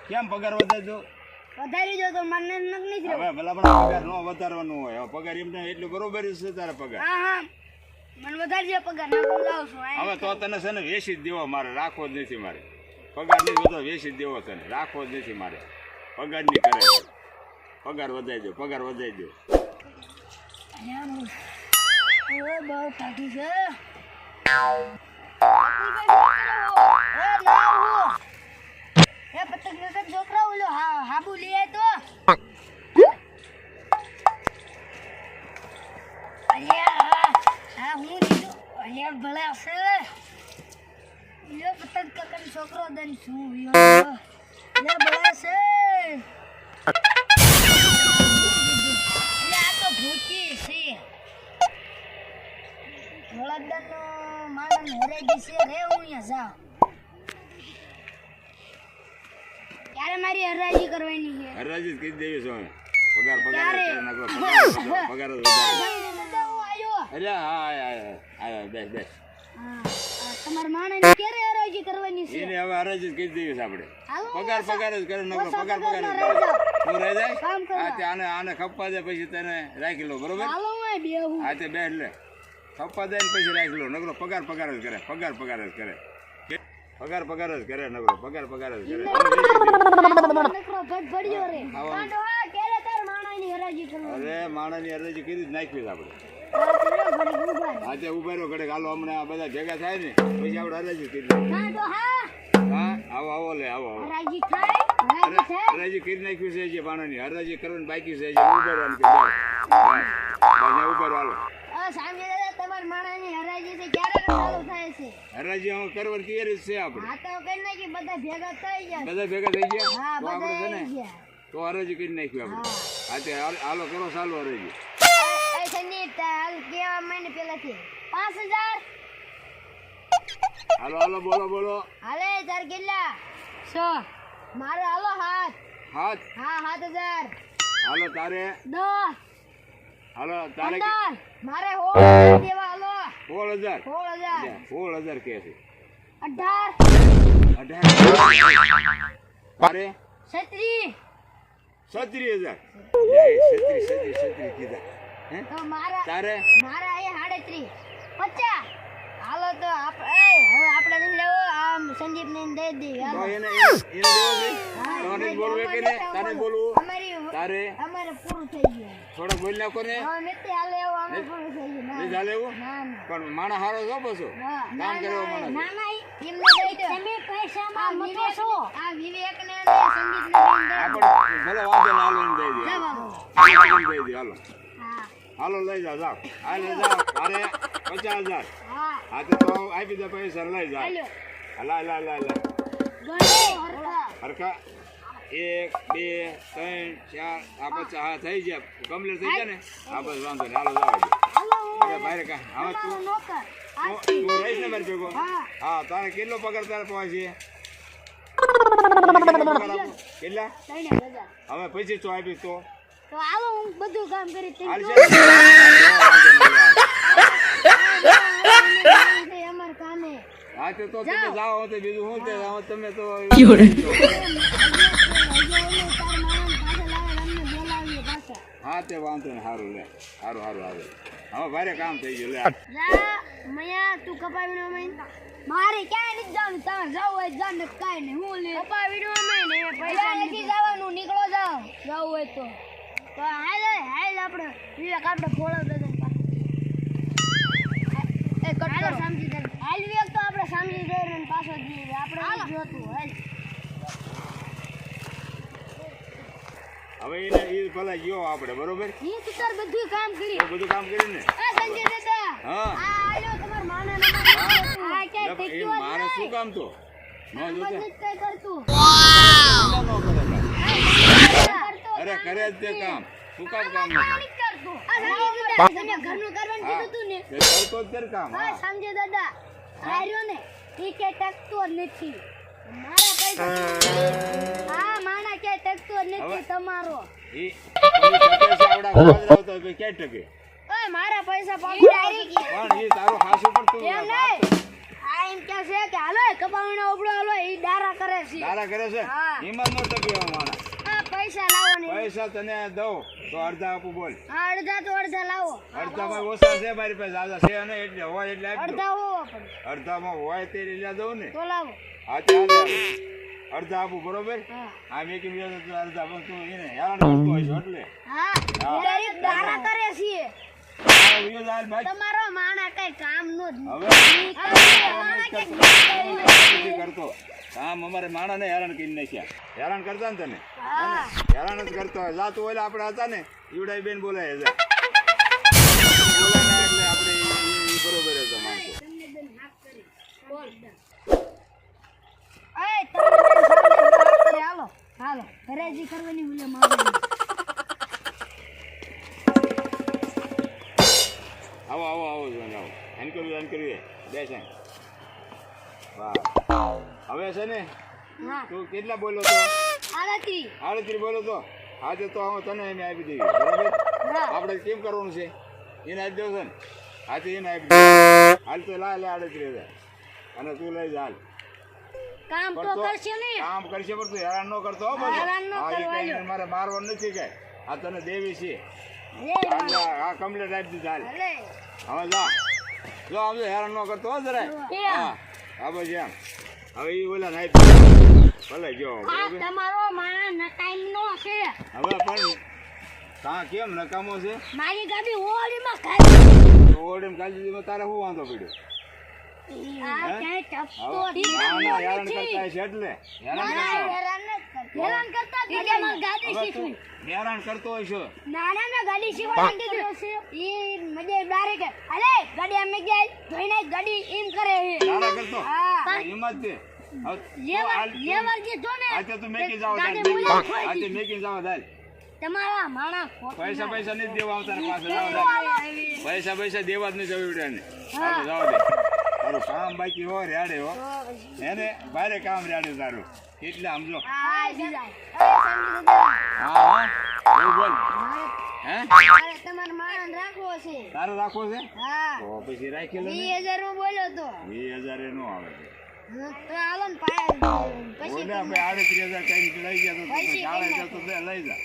કેમ પગાર વધારજો? વધારી જો તો મને નથી રહ્યો. હવે ભલા પગાર નો વધારવાનું હોય. હવે પગાર એમને એટલું બરોબર છે તારા પગાર. હા હા મને વધારજો પગાર ના બોલાવ છું. હવે તો તને છે ને વેચી જ દેવો મારે, રાખવો જ નથી મારે. પગાર નહીં બધો વેચી જ દેવો તને, રાખવો જ નથી મારે. પગાર નહીં કરે, પગાર વધારી દો, પગાર વધારી દો. બહુ થાકી છે. પતંગ છોકરા ઓલો હાબુ લઈ આય તો હું લીધું અલ્યા ભલા છે પતંગ કાકાનો છોકરો દન શું ભલા છે આ તો ભૂકી છે ભોળાદાનો માણસ હરેજી છે રે હું અહીંયા જાઉં ક્યારે મારી હરાજી કરવાની છે હરાજી જ કરી દેવી છે પગાર પગાર પગાર અરે હા આયો બેસ બેસ તમાર માણસને ક્યારે હરાજી કરવાની છે એને હવે હરાજી જ કરી દેવી છે આપણે પગાર પગાર જ કરે નકરો પગાર પગાર જ તું રહી જાય આ તે આને ખપ્પા દે પછી તને રાખી લો બરોબર હાલો હું બેહું આ તે બેસ લે ખપ્પા દે પછી રાખી લો નકરો પગાર પગાર જ કરે પગાર પગાર જ કરે પગાર પગાર જ કરે નકરો પગાર પગાર જ કરે નકરો ભટ ભડ્યો રે કાંડો આ કેરે તાર માણસની હરાજી કરવાની અરે માણસની હરાજી કરી જ નાખી આપણે આજે ઉભા રહ્યો ઘડે હાલો હમણાં આ બધા ભેગા થાય ને પછી આપણે હરાજી કરી કાંડો હા આવો આવો લે આવો આવો હરાજી થાય હરાજી કરી નાખ્યું છે જે માણસની હરાજી કરવાની બાકી છે ઉભા રહેવાનું કે જાઓ ઉભા રહો હાલો સામે દાદા તમાર માણસની હરાજી છે ક્યારે ચાલુ થાય છે હરાજી હવે કરવાની તૈયારી છે આપણે હા તો કઈ નાખી બધા ભેગા થઈ ગયા બધા ભેગા થઈ ગયા હા તો આપણે છે બધા ને ગયા તો હરાજી કરી નાખ્યું આપણે હા તે હાલો કરો ચાલુ હરાજી એ સંદીપ હાલ કેવા મહિને પેલાથી 5000 હાલો હાલો બોલો બોલો હાલે તાર કેટલા 100 મારે હાલો હાથ હાથ હા 7000 હાલો તારે 10 હાલો તારે 15 મારે 16 દેવા હાલો 16000 16000 16000 કે છે 18 તારે 36 37000 છત્રી કીધા હે તો મારા તારે અહીંયા 38 50 હાલો તો હવે આપણે લઈ લેવો આમ સંદીપ ને દઈ દઈએ તો હાલો એને દેવો છે તારે બોલવું કે ને તારે બોલવું અમારી તારે અમારે પૂરું થઈ ગયું થોડો બોલ નાખો ને હવે નથી હાલે એવું અમે પૂરું થઈ ગયું નહીં ચાલે એવું ના ના પણ માણસ હારો છો પછો કામ કરે એવો માણસ ના ના એમને દઈ દો તમે પૈસામાં મતો છો આ વિવેક ને સંગીત ને આપણે ભલે વાંધો ના હાલો એને દઈ દે દઈ દે હાલો હા હાલો લઈ જાઓ હાલ લઈ જાઓ તારે 50000 હા હા તો આપી દે પૈસા લઈ જાઓ હાલો હલા હલા હલા હલા ગણો હરખા હરખા 1 2 3 4 આ 5 હા થઈ ગયા કમ્પ્લીટ થઈ ગયા ને આ બસ વાંધો નહીં હાલો જાવ હાલો અરે ભાઈ કા હવે તમારો નોકર તું રહીશ ને મારી ભેગો હા હા તારે કેટલો પગાર તારે પહોંચે કેટલા લઈને બધા હવે પછી તો આપીશ તો તો આવો હું બધું કામ કરી તે હાલ છે અમાર કામે હા તો તમે જાઓ તો બીજું શું તે તમે તો હા તે વાંધો ને સારું લે સારું સારું આવે હવે ભારે કામ થઈ ગયું લે મયા તું કપાવીનો મય મારે ક્યાંય નથી જવાનું તમારે જવું હોય જાવ ને કાઈ નહીં હું લે કપાવીનો મય ને પૈસા નથી જવાનું નીકળો જાવ જવું હોય તો હાલ આપણે વિવેક આપણે ફોળો દે એ કટકો સમજી દે હાલ વિવેક તો આપણે સમજી દે ને પાછો જઈએ આપણે જોતું હાલ હવે એને એ ભલા ગયો આપણે બરોબર ઈ તો તાર બધું કામ કરી બધું કામ કર્યું ને આ સંજય દાદા હા આ આલ્યો તમાર માના નંબર આ કે એ મારે શું કામ તો ન જોતે કઈ કરતું અરે કરે જ તે કામ શું કામ ન કરતું આ સંજય દાદા તમે ઘરનું કરવાનું કીધું તું ને કરતો જ કર કામ હા સંજય દાદા આર્યો ને ઈ કે ટકતો નથી મારા પૈસા હા માના કે ટકતો નથી તમારો ઈ આવડા ગોદરાવ તો કે ટકે ઓય મારા પૈસા પાછી આવી ગયા પણ ઈ તારો હાસુ પણ તું એમ નહીં એમ કે છે કે હાલો કપાવીને ઉપડો હાલો ઈ દારા કરે છે તારા કરે છે હા. ઈમાન નો ટકી માણસ આ પૈસા લાવો ને પૈસા તને દઉં તો અડધા આપું બોલ હા અડધા તો અડધા લાવો અડધામાં ઓછા છે મારી પાસે આજા છે ને એટલે હોય એટલે આપજો. અડધા હોવો પડે અડધામાં હોય તે એટલે દઉં ને તો લાવો હા ચાલે અડધા આપું બરોબર હા આ મેં કીધું અડધા પણ તું એને હેરાન કરતો હોય છે એટલે હા ગરીબ દારા કરે છે તારો વિયો જાય ભાઈ તમારો માણા કઈ કામ નો જ હવે નથી. નથી કરતો કામ અમારે માણસને હેરાન કરી નાખ્યા હેરાન કરતા ને તને હા હેરાન જ કરતો હોય જાતું ઓલા આપણે હતા ને ઈવડાઈ બેન બોલાય છે બોલાય એટલે આપણે ઈ બરોબર હતા માણસો એ તમે સમજદાર કરે હાલો હાલો હરાજી કરવાની ભૂલે મારે આવો આવો આવો જોઈને આવો એન કર્યું બેસે વાહ હવે છે ને હા તું કેટલા બોલો તો આરતી 38 બોલો તો આજે તો હું તને એને આપી દેવી બરાબર હા આપણે કેમ કરવાનું છે એને આપી દેવું છે ને આજે એને આપી દેવું હાલ તો લા 38,000 અને તું લઈ જા હાલ કામ તો કરશે ને કામ કરશે પણ તું હેરાન ન કરતો હો બધું. હેરાન ન હા, ઈ કરવા કઈ જો. મારે મારવાનું નથી કે આ તને દેવી છે આ કમ્પ્લેટ આપી દીધી હાલ અલે હવે જા જો આમ જો હેરાન ન કરતો હો જરાય હા હા બસ એમ હવે ઈ ઓલા નાઈ ભલે જો આ બરોબર તમારો માણા નકામ નો છે હવે પણ કા કેમ નકામો છે મારી ગાડી ઓળીમાં ખાઈ તો ઓરડેમ કાલજીમાં તારે શું વાંધો પડ્યો આ ક્યાંય ટપતો જ ના ના હેરાન નથી. કરતા હશે એટલે હેરાન ના, કરતા હેરાન કરતા જ નથી. મારી ગાડી હવે શીખવી તું હેરાન કરતો હશો નાના ના ગાડી શીખવાની કીધું છે ઈ મજે બારે કે અલે ગાડી અમે ગયા જોઈને ગાડી એમ કરે છે નાના કરતો હા હિંમત દે લેવલ જે જો ને આજે તું મેકી જાવ ગાડી બોલાય ખોઈ આજે મેકી જાવ દાલ તમારા માણા પૈસા પૈસા નહીં દેવા આવતા ને પાછા જાવ દાલ પૈસા દેવા જ નહીં જવું ને હાલો જાવ દે તારું કામ બાકી હોય રેડે હો એને ભારે કામ રેડે તારું એટલે સમજો હા બીજા હા હા બોલ બોલ હે મારે તમારા માણસ રાખવો છે તારે રાખવો છે હા તો પછી રાખી લે ને 20,000 માં બોલ્યો તો 20,000 એ નો આવે તો હાલો ને પછી બોલે આપણે 38,000 કઈ લઈ ગયા તો પછી શાળે જતો દે લઈ જા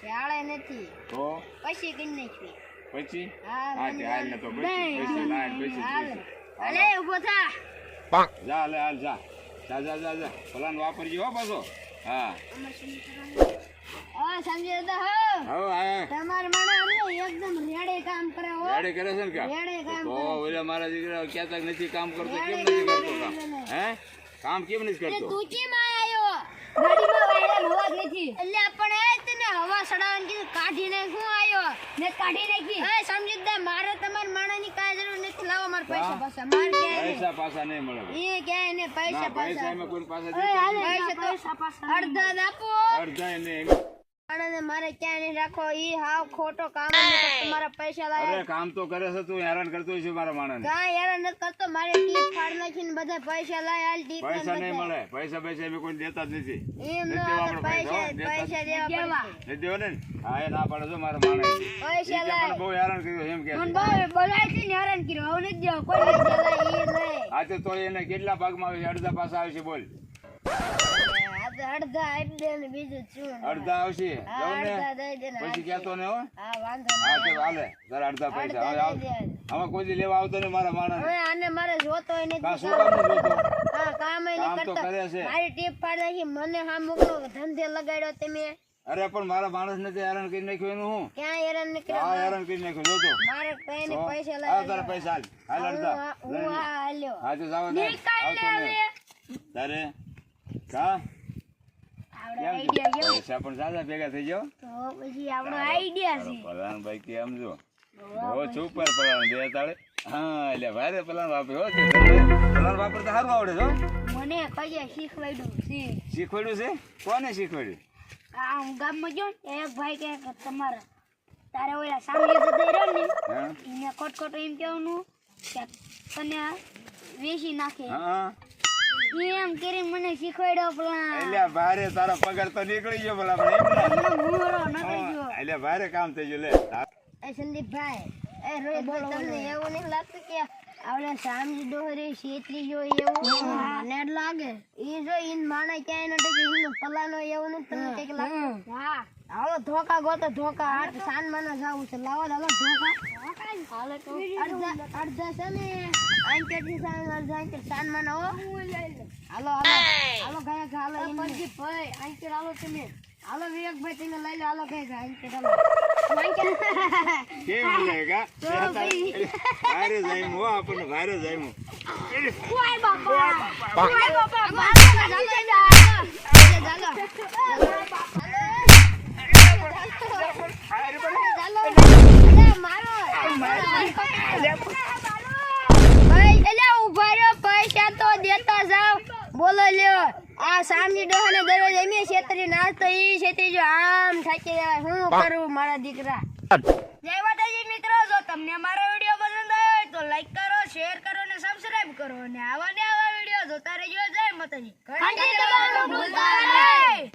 શાળે નથી તો પછી કઈ નાખી પછી હા હા તે હાલ ને તો પછી લાય પછી અલે ઉભો થા જા લે હાલ જા જા જા જા જા પ્લાન વાપરજો હો પાછો હા હા સમજી દો હો હવે હા તમારા માણસ અમને એકદમ રેડે કામ કરે હો રેડે કરે છે ને કા રેડે કામ તો ઓલા મારા દીકરા ક્યાં તક નથી કામ કરતો કેમ નથી કરતો કામ હે કામ કેમ નથી તે કરતો તું કેમ આયો ગાડીમાં વાયરલ હવા જ નથી એટલે આપણે તને હવા સડાવવાનું કીધું કાઢીને શું આયો ને કાઢી નાખી એ સમજદાર મારે તમારા માણાની કાંઈ જરૂર નથી લાવો મારા પૈસા પાછા માર કે પૈસા પાછા નહીં મળે એ કે ને પૈસા ના, પૈસા પાછા એમાં કોઈ પાછા ઓય દેતા હાલે નથી. પૈસા પાછા અડધા જ આપો અડધા એને માણસને મારે ક્યાં નહીં રાખો ઈ હાવ ખોટો કામ જ નથી. તમારા પૈસા લાવે અરે કામ તો કરે છે તું હેરાન કરતો છે મારા માણસને કાંઈ હેરાન નથી કરતો મારે ટીપ ફાડ નાખીને બધા પૈસા લાય હાલ ટીપ પૈસા નહીં મળે પૈસા એમ કોઈ દેતા જ નથી એમ નથી નો આપણે પૈસા દેતા જ પૈસા દેવા નથી દેવો ને હા એ ના પાડે છો મારા માણસ પૈસા મને લાય બહુ હેરાન કર્યું એમ કે મને બહુ બોલાય છે ને હેરાન કર્યો હવે નથી દેવા કોઈ પૈસા લાય ઈ નહીં આજે તો એને કેટલા ભાગમાં આવે છે અડધા પાછા આવશે બોલ અડધા આપી દે ને બીજું શું અડધા આવશે હા, જાઉં ને અડધા દઈ દે ને પછી કહેતો ને હો હા વાંધો હા નહીં તો હાલે તારા અડધા પૈસા હવે અડધા દઈ દે. હવે કોઈ દી લેવા આવતો ને મારા માણસ હવે આને મારે જોતોય નથી કા શું કામ નથી જોતો હા કામ ય કામ નહીં તો કરતો કરે છે મારી ટીપ પાડ નાખી મને હા મોકલો ધંધે લગાડ્યો તમે અરે પણ મારા માણસ ને હેરાન કરી નાખ્યું એનું હું ક્યાં હેરાન હા નીકળ્યો હેરાન કરી નાખ્યું જોતો મારે કઈ ને પૈસા હા લાવ્યા તારા પૈસા હાલ હાલ અડધા હું આ હાલ્યો હા તો જાવ દે નીકળ લે આવતો હવે ને તારે કા આવડો કેમ આઈડિયા કેવો પૈસા પણ સાદા ભેગા થઈ જાઓ તો પછી આપણો આઈડિયા છે પ્રધાનભાઈ કે સમજો બહુ સુપર પ્રધાન બે તાળે હા એટલે ભારે પ્લાન વાપર્યો હો પ્લાન વાપરતા સારું આવડે છો મને કઈ શીખવાડ્યું છે શીખવાડ્યું છે કોને શીખવાડ્યું આ હું ગામમાં ગયો ને એક ભાઈ કહે કે તમારા તારે ઓલા સામે જતો રહ્યો ને હા એને ખોટ એમ કહેવાનું કે તને વેચી નાખે હા એમ કરીને મને શીખવાડ્યો પ્લાન એટલે ભારે તારો પગાર તો નીકળી ગયો ભલા પણ એમ ને મોરો ન હા, કરજો એટલે ભારે કામ થઈ ગયું લે એ સંદીપભાઈ એ રોહિતભાઈ તમને એવું નહીં લાગતું કે આવડે સામજી ડોહરી છેતરી જો એવું મને જ લાગે ઈ જો ઈન માણે ક્યાંય ન ટકે ઈનો પલાનો એવું ન તમને કઈક લાગે હા હાલો ધોકા ગોતો ધોકા આટ સાનમાના જાવું છે લાવો હાલો ધોકા હાલે તો અડધા છે ને આંકેટી સાનમાના હો હાલો હાલો ગયા હાલો પછી ભાઈ આંકેટ હાલો તમે હાલો વિવેકભાઈ તમે લઈ લો હાલો ગયા આંકેટ હાલો કેમ લાગ્યા ભારે જાયમ હો આપણને ભારે જાયમ ઓય બાપા પૈસા તો દેતા જાવ બોલો લ્યો આ સામની ડોહાને દરરોજ એમે છેતરી નાસ્તો ઈ છેતરી જો આમ થાકી જાય હું કરું મારા દીકરા જય માતાજી મિત્રો જો તમને અમારો વિડિયો પસંદ આવ્યો હોય તો લાઈક કરો શેર કરો અને સબસ્ક્રાઇબ કરો અને આવા ને આવા વિડિયો જોતા રહેજો જય માતાજી